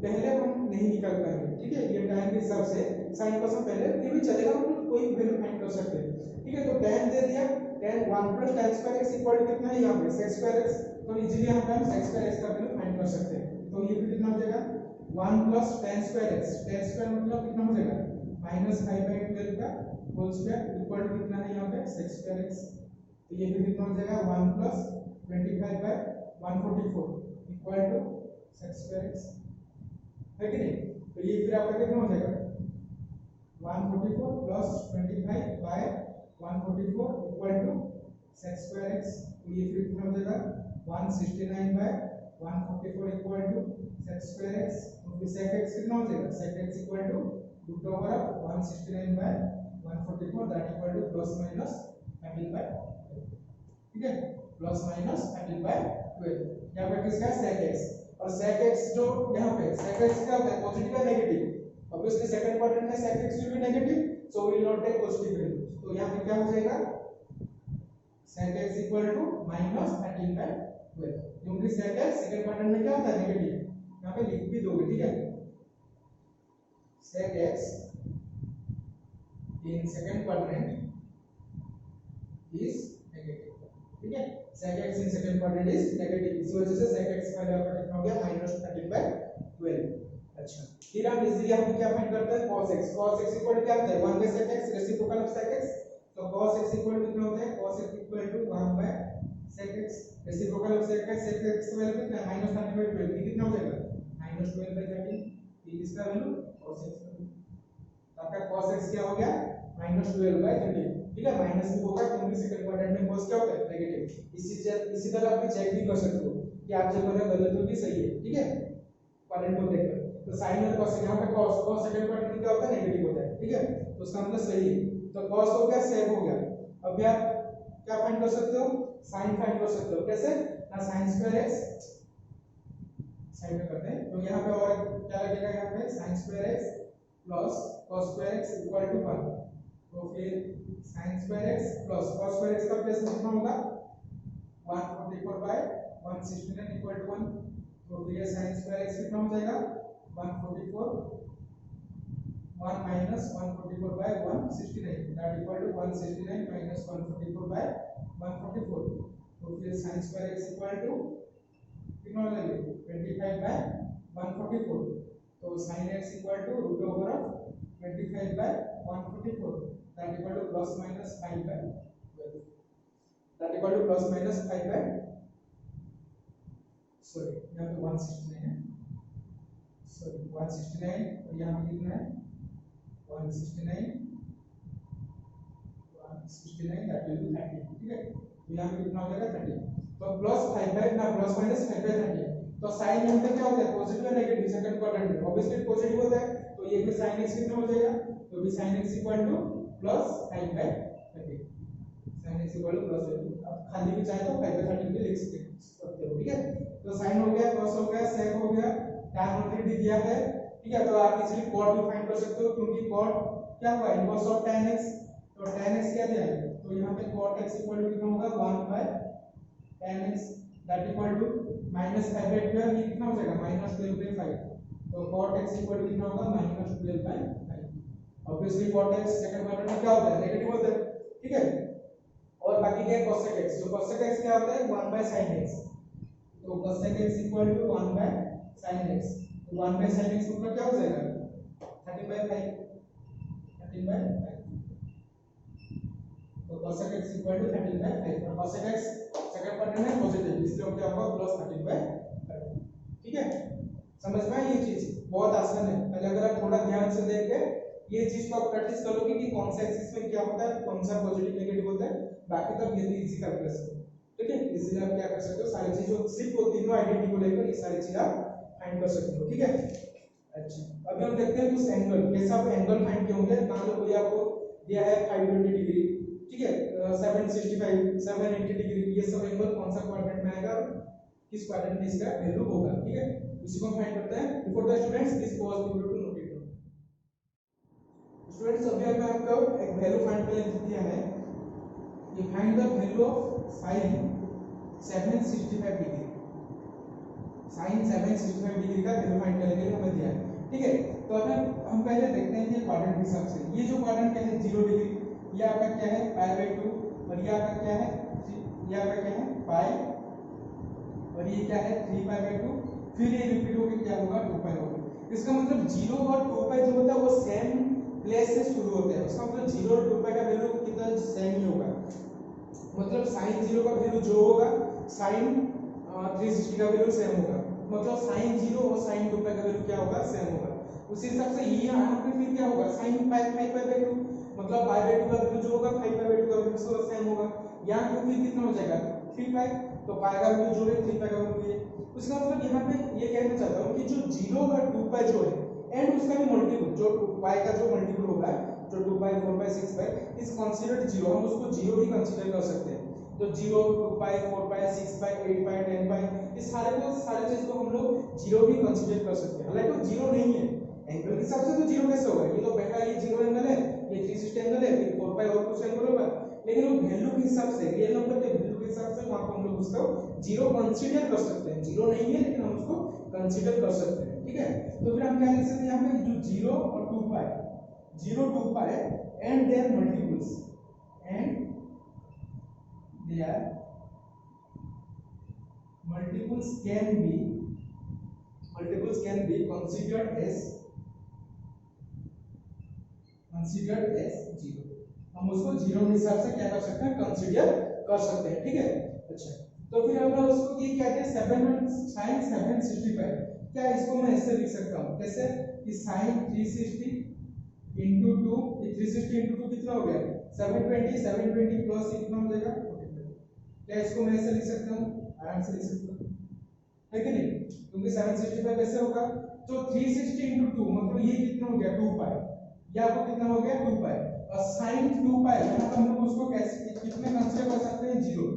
पहले हम नहीं निकाल पाएंगे, ठीक है। ये tan के हिसाब से sin cos हम पहले फिर भी चलेगा, हम लोग कोई वैल्यू फाइंड कर सकते हैं, ठीक है। तो tan दे दिया, tan 1 + tan square x equal to कितना है यहाँ पे sec स्क्वायर x, तो इजीली हम sec स्क्वायर x का वैल्यू फाइंड कर सकते हैं। तो ये भी कितना हो जाएगा 1 + tan square x, tan square मतलब कितना हो जाएगा -5/12 का होल स्क्वायर इक्वल टू कितना है यहाँ पे sec स्क्वायर x, तो ये भी कितना हो जाएगा 1 + 25/144 equal to sec square x, है कि नहीं। तो ये फिर आपका कितना हो जाएगा 144 + 25/144 equal to sec square x, तो ये फिर कितना हो जाएगा 169/144 equal to sec square x, तो फिर sec x कितना हो जाएगा, sec x equal to √169/144 that equal to ±13/12, ठीक है, ±13/12। यहाँ पे किसका sec x, और sec x जो यहाँ पे sec x क्या होता है, पॉजिटिव या नेगेटिव, ऑब्वियसली सेकंड क्वाड्रेंट में sec x will be negative, so we will not take positive value. तो यहाँ पे क्या हो जाएगा sec x इक्वल टू -13/12, क्योंकि sec x सेकंड क्वाड्रेंट में क्या होता है, नेगेटिव, यहाँ पे लिख भी दोगे, ठीक है। sec x in second quadrant is negative, ठीक है। sec x in second quadrant is negative, इसी वजह से sec x का वैल्यू आपका कितना हो गया -13/12। अच्छा, फिर हम इजीली हम क्या फाइंड करते हैं, cos x, cos x equal to क्या होता है 1/sec x, reciprocal of sec x, तो cos x इक्वल टू कितना होता है, cos x equal to 1/sec x, reciprocal of sec x, sec x का वैल्यू कितना है -13/12, ये कितना हो जाएगा -12/13, ये इसका वैल्यू cos x का वैल्यू, आपका cos x क्या हो गया -12/13, ठीक है। माइनस भी होगा क्योंकि सेकंड क्वाड्रेंट में cos क्या होता है, नेगेटिव। इसी तरह आप चेक भी कर सकते हो कि आप जो कर रहे हो गलत हो कि सही है, ठीक है, क्वाड्रेंट को देखकर। तो sin और cos, यहाँ पे cos सेकंड क्वाड्रेंट में क्या होता है, नेगेटिव होता है, ठीक है, तो उसका मतलब सही है। तो cos हो गया, sec हो गया, अब आप क्या फाइंड कर सकते हो, sin फाइंड कर सकते हो, कैसे ना, sin स्क्वायर x साइड में करते हैं, तो यहाँ पे और क्या लगेगा, यहाँ पे sin square x plus cos square x equal to 1, तो फिर sin square x plus cos square x का प्लेस कितना होगा 144/169 इक्वल टू 1, तो फिर ये sin स्क्वायर x कितना हो जाएगा 144 1 minus 144/169 that equal to 169 minus 144/144, तो फिर sin square x equal to कितना हो जाएगा 25/144, तो sin x equal to √25/144 that equal to ±5/12, that equal to ±5/, sorry यहाँ पे 169 है, सॉरी 169, और यहाँ पे कितना है 169 दैट विल बी 30, ठीक है। तो यहाँ पे कितना हो जाएगा 30, तो +5/, ना ±5/30, तो sin यहाँ पे क्या होता है, पॉजिटिव या नेगेटिव, सेकंड क्वाड्रेंट में ऑब्वियसली पॉजिटिव होता है, तो ये भी sin x कितना हो जाएगा, तो भी sin x equal to +5/30, sin x equal to +5, अब खाली भी चाहे तो 5/30 भी लिख सकते हो, ठीक है। तो sin हो गया, cos हो गया, sec हो गया, tan और 3d दिया है, ठीक है। तो आप इजीली cot भी फाइंड कर सकते हो, क्योंकि cot क्या हुआ, इनवर्स ऑफ tan x, तो tan x क्या दिया है, तो यहाँ पे cot x इक्वल टू कितना होगा 1/tan x that equal to -5/12, ये कितना हो जाएगा -12/5, तो cot x इक्वल टू कितना होगा -12/5, obviously cot x second quadrant में क्या होता है, नेगेटिव होता है, ठीक है। और बाकी क्या है cosec x, तो cosec x क्या होता है 1/sin x, तो cosec x equal to 1/sin x, तो 1/sin x मतलब क्या हो जाएगा 13/5, तो cosec x इक्वल टू 13/5, और cosec x सेकंड क्वाड्रेंट में पॉजिटिव, इसलिए क्या होगा +13/5, ठीक है। समझ में आई ये चीज, बहुत आसान है। पहले अगर आप थोड़ा ध्यान से देख के ये चीज को आप प्रैक्टिस करोगे कि कौन सा एक्सिस में क्या होता है, कौन सा पॉजिटिव नेगेटिव होता है, बाकी तब ये तो इजी कैलकुलेशन है, ठीक है। इसलिए आप क्या कर सकते हो, सारी चीजों सिर्फ वो तीनों आइडेंटिटी को लेकर ये सारी चीज आप फाइंड कर सकते हो, ठीक है। अच्छा, अभी हम देखते हैं कुछ एंगल, कैसे आप एंगल फाइंड किए होंगे। मान लो कोई आपको दिया है 520 डिग्री, ठीक है, 765 780 डिग्री, ये सब एंगल कौन सा क्वाड्रेंट में आएगा, किस क्वाड्रेंट में इसका वैल्यू होगा, ठीक है। उसी को हम फाइंड करते हैं। Before the students this pause to note it down. Students अभी हमें आपको एक वैल्यू फाइंड करने दिया है। ये find the value of sin 765 degree. sin 765 degree का वैल्यू फाइंड करने के लिए हमें दिया है, ठीक है। तो अब हम पहले देखते हैं कि क्वाड्रेंट के हिसाब से ये जो क्वाड्रेंट क्या है 0 डिग्री, ये आपका क्या है π/2 और ये आपका क्या है ये आपका क्या है पाई और ये क्या है 3π/2, फिर ये रिपीट होकर क्या होगा 2π होगा। इसका मतलब 0 और 2π जो होता है वो सेम प्लेस से शुरू होते हैं। उसका मतलब 0 और 2π का वैल्यू कितना सेम ही होगा। मतलब sin 0 का वैल्यू जो होगा sin 360 का वैल्यू सेम होगा। मतलब sin 0 और sin 2π का वैल्यू क्या होगा सेम होगा। उसी हिसाब से ये यहाँ पे फिर क्या होगा sin 5π/2 मतलब π/2 का वैल्यू जो होगा 5π/2 का वैल्यू से सेम होगा। यहाँ पे फिर कितना हो जाएगा 3π, तो π का वैल्यू जो है 3π का वैल्यू है। उसका मतलब यहाँ पे ये कहना चाहता हूँ कि जो 0 और 2π जो है एंड उसका भी मल्टीपल जो y का जो मल्टीपल होगा जो 2π 4π 6π इज कंसीडर्ड 0, हम उसको 0 ही कंसीडर कर सकते हैं। तो 0 2π 4π 6π 8π 10π इस सारे चीज को हम लोग 0 ही कंसीडर कर सकते हैं। हालांकि वो 0 नहीं है, एंगल के हिसाब से तो 0 कैसे होगा। ये तो पहला ये 0 एंगल है, ये 360 एंगल है, फिर 4π और कुछ एंगल होगा। लेकिन वो वैल्यू के हिसाब से रियल नंबर के वैल्यू के हिसाब से वहां पर हम लोग उसको 0 कंसीडर कर सकते हैं। 0 नहीं है लेकिन हम उसको कंसीडर कर सकते हैं, ठीक है। तो फिर हम क्या लिख सकते हैं यहाँ पे जो 0 और 2π 0 2π and their multiples and their multiples can be considered as 0। हम उसको 0 के हिसाब से क्या कर सकते हैं कंसीडर कर सकते हैं, ठीक है। अच्छा तो फिर हम उसको ये कहते हैं sin 765। क्या इसको मैं ऐसे लिख सकता हूँ कैसे कि sin 360 into 2 ये 360 into 2 कितना हो गया 720 प्लस कितना हो जाएगा 45। क्या इसको मैं ऐसे लिख सकता हूँ आराम से लिख सकता हूँ है कि नहीं, क्योंकि 765 कैसे होगा तो 360 into 2 मतलब ये कितना हो गया 2π, ये आपको कितना हो गया 2π और sin 2π यहाँ पर हम लोग उसको कैसे कितने कंसीडर कर सकते हैं 0,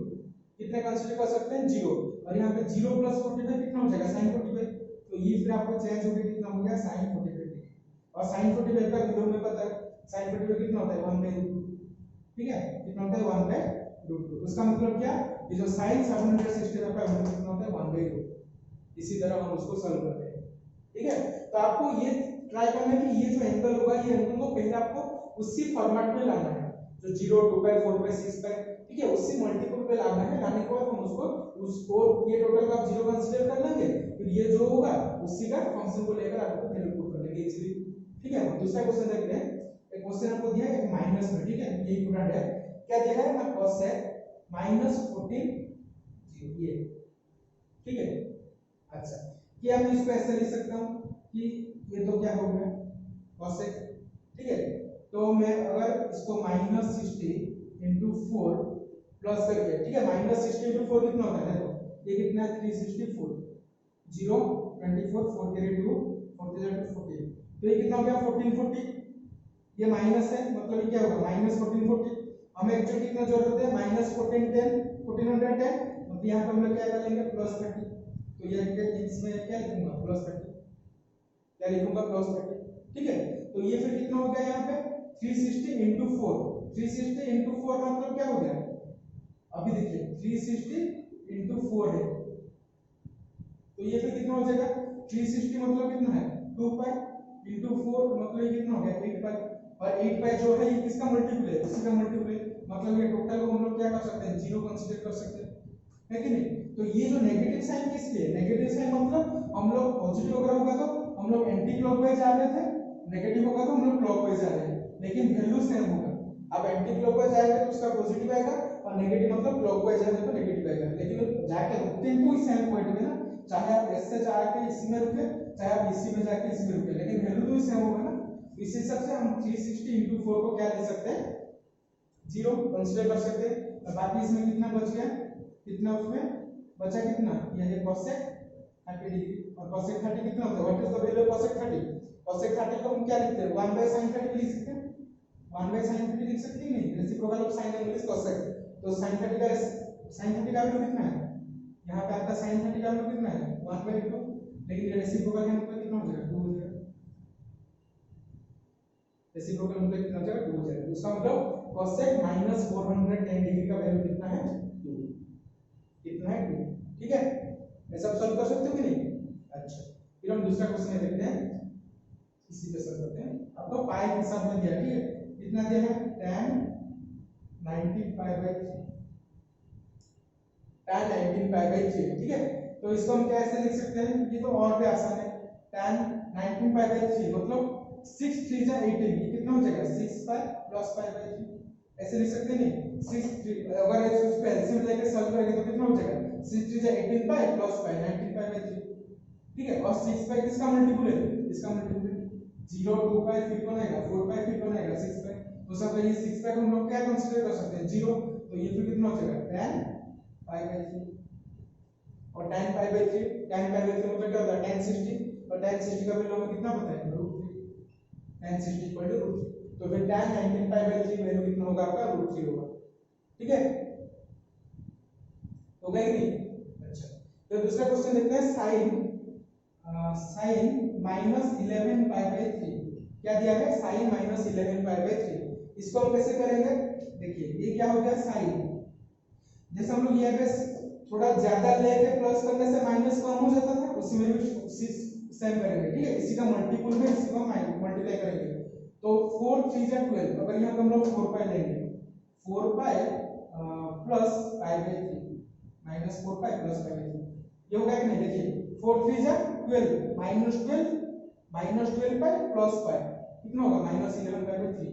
कितने कंसीडर कर सकते हैं 0 और यहाँ पे 0 प्लस 45 कितना हो जाएगा sin 45। तो ये फिर आपको चेंज हो गया कितना हो गया sin 45 और sin 45 का वैल्यू हमें पता है sin 45 कितना होता है 1/√2, ठीक है कितना होता है 1/√2। उसका मतलब क्या ये जो sin 765 का वैल्यू कितना होता है 1/√2। इसी तरह हम उसको सॉल्व करते हैं, ठीक है। तो आपको ये ट्राई करना है कि ये जो एंगल होगा ये एंगल को पहले आपको उसी फॉर्मेट में लाना है जो 0 2π 4π 6π, ठीक है उसी मल्टीपल पे लाना है। लाने के बाद हम उसको ये टोटल का 0 कंसीडर कर लेंगे, फिर ये जो होगा उसी का फंक्शन को लेकर आपको वैल्यू पुट कर लेंगे इजीली, ठीक है। दूसरा क्वेश्चन देखते हैं। एक क्वेश्चन आपको दिया है माइनस में, ठीक है ये इंपॉर्टेंट है। क्या दिया है ना cosec -14 0 ये, ठीक है। अच्छा क्या मैं इसको ऐसे लिख सकता हूं कि ये तो क्या हो गया cosec, ठीक है। तो मैं अगर इसको -60 into 4 प्लस करके, ठीक है -60 into 4 कितना होता है देखो ये कितना है 364 0 24 4 के 2 4 के 14, तो ये कितना हो गया 1440। ये माइनस है मतलब ये क्या होगा -1440। हमें एक्चुअली कितना जरूरत है -1410 1410 मतलब यहां पे हम लोग क्या कर लेंगे +30। तो ये इसमें क्या लिखूंगा +30, क्या लिखूंगा +30, ठीक है। तो ये फिर कितना हो गया यहाँ पे 360 into 4 360 into 4 मतलब क्या हो गया अभी देखिए 360 into 4 है, तो ये फिर कितना हो जाएगा 360 मतलब कितना है 2π into 4 मतलब ये कितना हो गया 8π और 8π जो है ये किसका मल्टीपल है इसी का मल्टीपल है। मतलब ये टोटल को हम लोग क्या कर सकते हैं 0 कंसीडर कर सकते हैं, है कि नहीं। तो ये जो नेगेटिव साइन किसके है नेगेटिव साइन मतलब हम लोग पॉजिटिव अगर होगा तो हम लोग एंटी क्लॉकवाइज जा रहे थे, नेगेटिव होगा तो हम लोग क्लॉकवाइज जा रहे हैं, लेकिन वैल्यू सेम होगा। अब एंटी क्लॉकवाइज आएगा तो उसका पॉजिटिव आएगा और नेगेटिव मतलब क्लॉकवाइज आएगा तो नेगेटिव आएगा, लेकिन जाके रुकते हैं तो इस सेम पॉइंट में ना, चाहे आप एस से जाके इसी में रुके चाहे आप इसी में जाके इसी में रुके, लेकिन वैल्यू तो सेम होगा ना। इस हिसाब से हम 360 into 4 को क्या ले सकते हैं 0 कंसीडर कर सकते हैं। और बाकी इसमें कितना बच गया कितना उसमें बचा कितना ये cosec 30 डिग्री और cosec 30 कितना होता है what is the value of cosec 30। cosec 30 को हम क्या लिखते हैं 1/sin 30 लिख सकते हैं 1/sin 30 लिख सकते हैं नहीं reciprocal of sin angle is cosec। तो sin 30 का वैल्यू कितना है यहाँ पे आपका sin 30 का वैल्यू कितना है 1/2, लेकिन ये रेसिप्रोकल है तो कितना हो जाएगा 2 हो जाएगा, रेसिप्रोकल मतलब कितना हो जाएगा 2 हो जाएगा। उसका मतलब cosec माइनस 410 डिग्री का वैल्यू कितना है 2, कितना है 2, ठीक है। ऐसा सॉल्व कर सकते हो कि नहीं? अच्छा, फिर हम दूसरा क्वेश्चन देखते हैं, इसी पे सॉल्व करते हैं। आपको पाई के साथ में दिया, ठीक है, कितना दिया है tan 19π/3, tan 19π/3, ठीक है। तो इसको हम कैसे लिख सकते हैं, ये तो और भी आसान है, tan 19π/3 मतलब 6 3 जा 18, ये कितना हो जाएगा 6π + π/3, ऐसे लिख सकते हैं नहीं 6 अगर इस पे एलसीएम लेके सॉल्व करेंगे तो कितना हो जाएगा 6 3 जा 18π + π 19π/3, ठीक है। और 6π किसका मल्टीपल है, इसका मल्टीपल है, 0 2π फिर कौन आएगा 4π फिर कौन आएगा 6π, तो सब ये 6π को हम लोग क्या कंसीडर कर सकते हैं 0, तो ये फिर कितना हो जाएगा tan π/3, और tan π/3 मतलब क्या होता है tan 60, और tan 60 का वैल्यू हमें कितना पता है √3, tan 60 √3, तो फिर tan 19π/3 वैल्यू कितना होगा आपका √3 होगा, ठीक है, हो गया कि नहीं। अच्छा, तो दूसरा क्वेश्चन देखते हैं, sin -11π/3, क्या दिया है sin -11π/3, इसको हम कैसे करेंगे, देखिए ये क्या हो गया sin, जैसे हम लोग ये पे थोड़ा ज्यादा लेके प्लस करने से माइनस कम हो जाता था, उसी में भी सेम करेंगे, ठीक है, इसी का मल्टीपल में इसी को मल्टीप्लाई करेंगे, तो 4 3 जा 12, अगर यहाँ पे हम लोग 4π लेंगे 4π प्लस π/3 माइनस 4π प्लस π/3, ये होगा कि नहीं, देखिए 4 3 जा 12 -12 प्लस π कितना होगा -11π/3,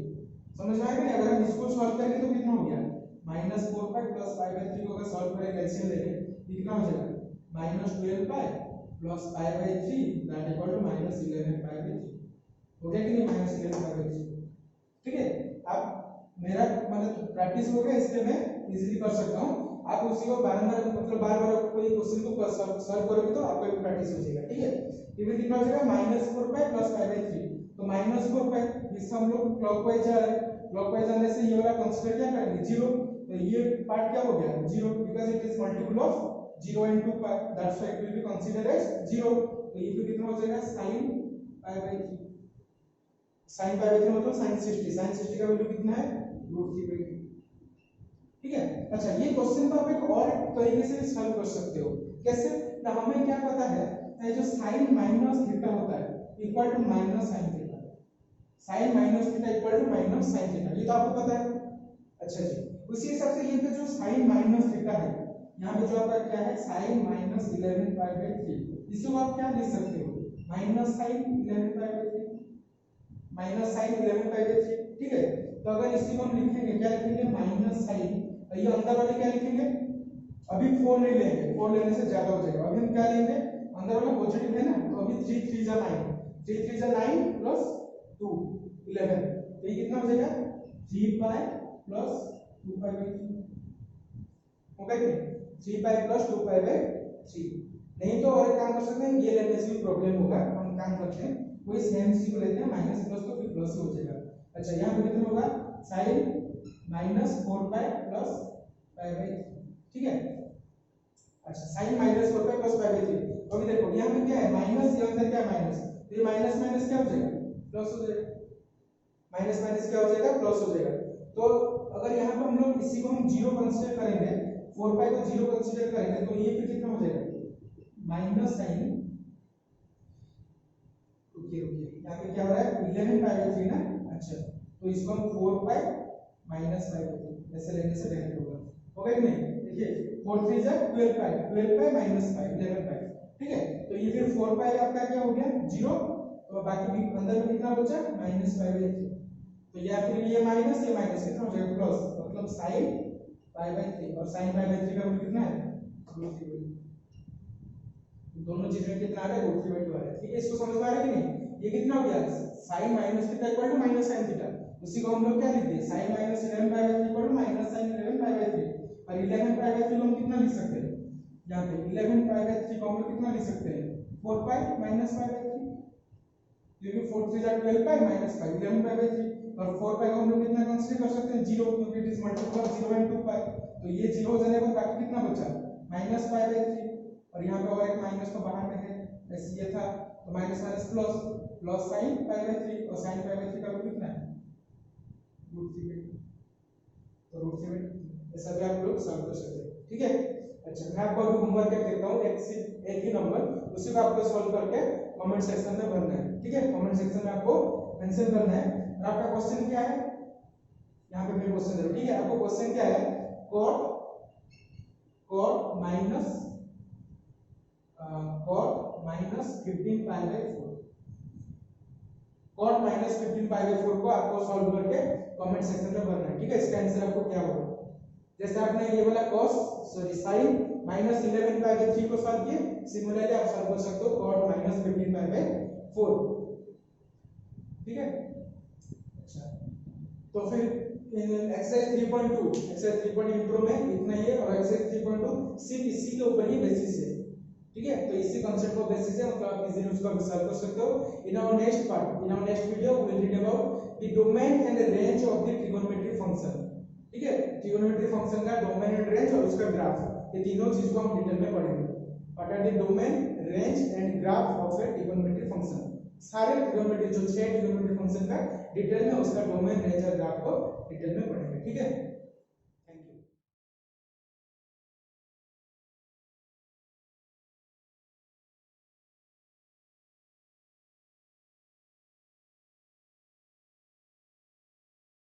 समझ में आया कि नहीं। अगर हम इसको सॉल्व करेंगे तो कितना हो गया -4π प्लस π/3 को अगर सॉल्व करेंगे एलसीएम लेके कितना हो जाएगा -12π प्लस π/3 दैट इक्वल टू -11π/3, हो गया कि नहीं -11π/3, ठीक है। अब मेरा मतलब प्रैक्टिस हो गया, इसलिए मैं इजीली कर सकता हूं, आप उसी को बार-बार मतलब बार-बार कोई क्वेश्चन को सॉल्व करोगे तो आपको एक प्रैक्टिस हो जाएगा, ठीक है। ये भी कितना हो जाएगा -4π प्लस π/3, तो -4π इससे हम लोग क्लॉकवाइज जा रहे हैं, क्लॉकवाइज जाने से ये वाला कंसीडर क्या करेंगे 0, तो ये पार्ट क्या हो गया 0 because it is multiple of 0 and 2π, that's why it will be considered as 0, तो ये फिर कितना हो जाएगा sin π/3, sin π/3 मतलब sin 60 का वैल्यू कितना है √3/2, ठीक है। अच्छा, ये क्वेश्चन को आप एक और तरीके से भी सॉल्व कर सकते हो, कैसे ना, हमें क्या पता है जो sin माइनस थीटा होता है equal to minus sin theta, sin minus theta equal to minus sin theta, ये तो आपको पता है। अच्छा जी, उसी हिसाब से ये पे जो sin माइनस थीटा है, यहाँ पे जो आपका क्या है sin -11π/3, इसको आप क्या लिख सकते हो -sin 11π/3, ठीक है। तो अगर इसी को हम लिखेंगे क्या लिखेंगे -sin, ये अंदर वाले क्या लिखेंगे, अभी 4 नहीं लेंगे, 4 लेने से ज्यादा हो जाएगा, अभी हम क्या लेंगे अंदर वाला पॉजिटिव है ना, तो अभी 3 3 जा 9, 3 3 जा 9 प्लस 2 11, तो ये कितना हो जाएगा 3π प्लस 2π/3, ओके, 3π प्लस 2π/3, नहीं तो और एक काम कर सकते हैं, ये लेने से भी प्रॉब्लम होगा, हम काम करते हैं वही सेम सी को लेते हैं, माइनस प्लस तो फिर प्लस हो जाएगा। अच्छा, यहाँ पे कितना होगा sin -4π प्लस π/3, ठीक है। अच्छा, sin -4π प्लस π/3, अभी देखो यहाँ पे क्या है माइनस, ये अंदर क्या है माइनस, तो ये माइनस माइनस क्या हो जाएगा प्लस हो जाएगा, माइनस माइनस क्या हो जाएगा प्लस हो जाएगा। तो अगर यहाँ पे हम लोग इसी को हम 0 कंसीडर करेंगे, 4π को 0 कंसीडर करेंगे, तो ये फिर कितना हो जाएगा माइनस sin, रुकिए यहाँ पे क्या हो रहा है 11π/3 ना, अच्छा, तो इसको हम 4π माइनस π/3 ऐसे लेने से डायरेक्ट होगा कि नहीं, देखिए 4 3 जा 12π माइनस π 11π, ठीक है। तो ये फिर 4π आपका क्या हो गया 0, तो बाकी भी अंदर में कितना बचा -π/3, तो या फिर ये माइनस कितना हो जाएगा प्लस, मतलब sin π/3, और sin π/3 का वैल्यू कितना है √3/2, दोनों चीज में कितना आ रहा है √3/2 आ रहा है, ठीक है। इसको समझ में आ रहा है कि नहीं, ये कितना हो गया sin -θ equal to -sin theta, उसी को हम लोग क्या लिख दिए sin -11π/3 इक्वल टू -sin 11π/3, और 11π/3 हम कितना लिख सकते हैं, यहाँ पे 11π/3 को हम लोग कितना लिख सकते हैं 4π -π/3, क्योंकि 4 3 जा 12π माइनस π 11π/3, और 4π को हम लोग कितना कंसीडर कर सकते हैं 0, क्योंकि it is multiple of 0 and 2π, तो ये 0 हो जाने पर बाकी कितना बचा -π/3, और यहाँ पे और एक माइनस तो बाहर में है, ऐसे ये था तो minus minus plus, plus sine pi by 3 और साइन पाई बाय 3 का वैल्यू कितना है √3/2, तो √3/2 ऐसा भी आप लोग सॉल्व कर सकते हैं। ठीक है, अच्छा मैं आपको अभी होमवर्क करके देता हूँ, एक ही नंबर उसी को आपको सॉल्व करके कमेंट सेक्शन में भरना है। ठीक है, कमेंट सेक्शन में आपको मेंशन करना है। और आपका क्वेश्चन क्या है, यहाँ पे मैं क्वेश्चन दे रहा हूँ। ठीक है, आपको क्वेश्चन क्या है, cot minus 15 pi by 4, cot minus 15 pi by 4 को आपको सॉल्व करके कमेंट सेक्शन में भरना है। ठीक है, इसका आंसर आपको क्या होगा, जैसे आपने ये वाला cos sin minus 11 pi by 3 को सॉल्व किए, सिमिलरली आप सॉल्व कर सकते हो cot minus 15 पाई बाय 4। ठीक है, अच्छा तो फिर एक्सरसाइज 3.2 इंट्रो में इतना ही है, और एक्सरसाइज 3.2 सिर्फ इसी के ऊपर ही बेसिस है। ठीक है, तो इसी कांसेप्ट को बेसिस है, मतलब आप इजीली उसको सॉल्व कर सकते हो। In our next part, in our next video we will read about the domain and the range of the trigonometric function. ठीक है, ट्रिगोनोमेट्रिक फंक्शन का डोमेन एंड रेंज और उसका ग्राफ, ये तीनों चीज को हम डिटेल में पढ़ेंगे। What are the domain, range and graph of a trigonometric function, सारे ट्रिगोनोमेट्रिक जो 6 ट्रिगोनोमेट्रिक फंक्शन का डिटेल में उसका डोमेन, रेंज और ग्राफ को डिटेल में पढ़ेंगे। ठीक है।